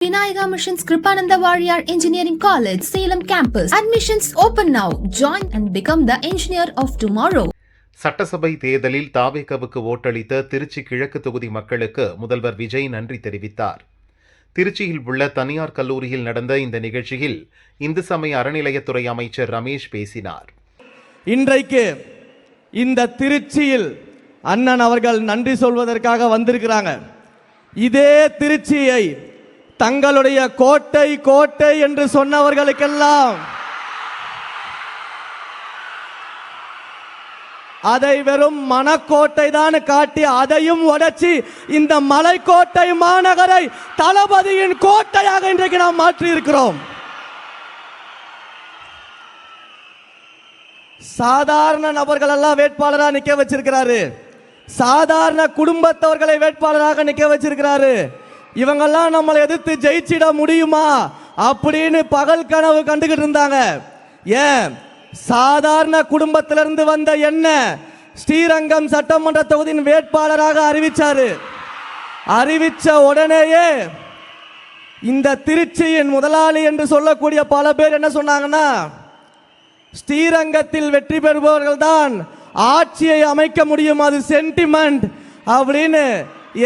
Vinayaka Missions Kripananda Warrior Engineering College, Salem campus. Admissions open now. Join and become the engineer of tomorrow. சட்டசபை தேர்தலில் தாவேகவுக்கு ஓட்டளித்த திருச்சி கிழக்கு தொகுதி மக்களுக்கு முதல்வர் விஜய் நன்றி தெரிவித்தார். திருச்சியில் உள்ள தனியார் கல்லூரியில் நடந்த இந்த நிகழ்ச்சியில் இந்து சமய அறநிலையத்துறை அமைச்சர் ரமேஷ் பேசினார். இன்றைக்கு இந்த திருச்சியில் அண்ணன் அவர்கள் நன்றி சொல்வதற்காக வந்திருக்கிறாங்க. இதே திருச்சியை தங்களுடைய கோட்டை கோட்டை என்று சொன்னவர்களுக்கெல்லாம் அதை வெறும் மனக்கோட்டை தான் காட்டி அதையும் உடைச்சி இந்த மலைக்கோட்டை மாநகரை தளபதியின் கோட்டையாக இன்றைக்கு நாம் மாற்றி இருக்கிறோம். சாதாரண நபர்கள் எல்லாம் வேட்பாளராக நிக்க வச்சிருக்கிறாரு. சாதாரண குடும்பத்தவர்களை வேட்பாளராக நிக்க வச்சிருக்கிறாரு. இவங்கெல்லாம் நம்மளை எதிர்த்து ஜெயிச்சிட முடியுமா அப்படின்னு பகல் கனவு கண்டுகிட்டு இருந்தாங்க. ஏன் சாதாரண குடும்பத்திலிருந்து வந்த என்ன ஸ்ரீரங்கம் சட்டமன்ற தொகுதியின் வேட்பாளராக அறிவிச்சாரு. அறிவிச்ச உடனேயே இந்த திருச்சியின் முதலாளி என்று சொல்லக்கூடிய பல பேர் என்ன சொன்னாங்கன்னா, ஸ்ரீரங்கத்தில் வெற்றி பெறுபவர்கள் தான் ஆட்சியை அமைக்க முடியும், அது சென்டிமெண்ட் அப்படின்னு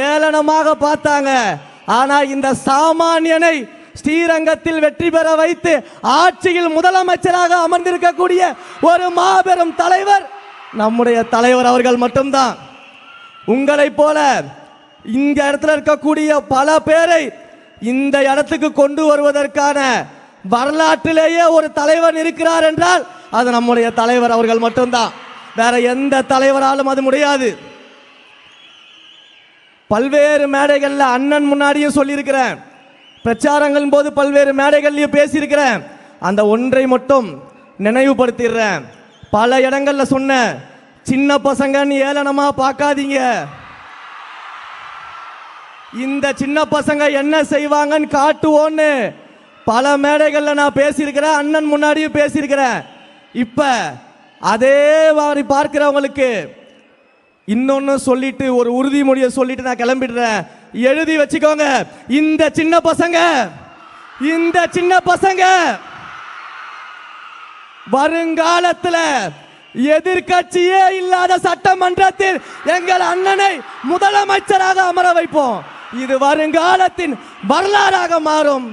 ஏளனமாக பார்த்தாங்க. ஆனா இந்த சாமானியனை ஸ்ரீரங்கத்தில் வெற்றி பெற வைத்து ஆட்சியில் முதலமைச்சராக அமர்ந்திருக்கக்கூடிய ஒரு மாபெரும் தலைவர் நம்முடைய தலைவர் அவர்கள் மட்டும்தான். உங்களை போல இந்த இடத்துல இருக்கக்கூடிய பல பேரை இந்த இடத்துக்கு கொண்டு வருவதற்கான வரலாற்றிலேயே ஒரு தலைவர் இருக்கிறார் என்றால் அது நம்முடைய தலைவர் அவர்கள் மட்டும்தான். வேற எந்த தலைவராலும் அது முடியாது. பல்வேறு மேடைகள்ல அண்ணன் முன்னாடியும் சொல்லியிருக்கிறேன், பிரச்சாரங்களின் போது பல்வேறு மேடைகள்லையும் பேசியிருக்கிறேன். அந்த ஒன்றை மட்டும் நினைவுபடுத்திடுறேன். பல இடங்கள்ல சொன்ன சின்ன பசங்கன்னு ஏளனமா பார்க்காதீங்க. இந்த சின்ன பசங்க என்ன செய்வாங்கன்னு காட்டுவோன்னு பல மேடைகள்ல நான் பேசியிருக்கிறேன், அண்ணன் முன்னாடியும் பேசியிருக்கிறேன். இப்ப அதே மாதிரி பார்க்கிறவங்களுக்கு இன்னொன்னு சொல்லிட்டு ஒரு உறுதிமொழியை சொல்லிட்டு நான் கிளம்பிடுறேன். எழுதி வச்சுக்கோங்க, இந்த சின்ன பசங்க வருங்காலத்தில் எதிர்கட்சியே இல்லாத சட்டமன்றத்தில் எங்கள் அண்ணனை முதலமைச்சராக அமர வைப்போம். இது வருங்காலத்தின் வரலாறாக மாறும்.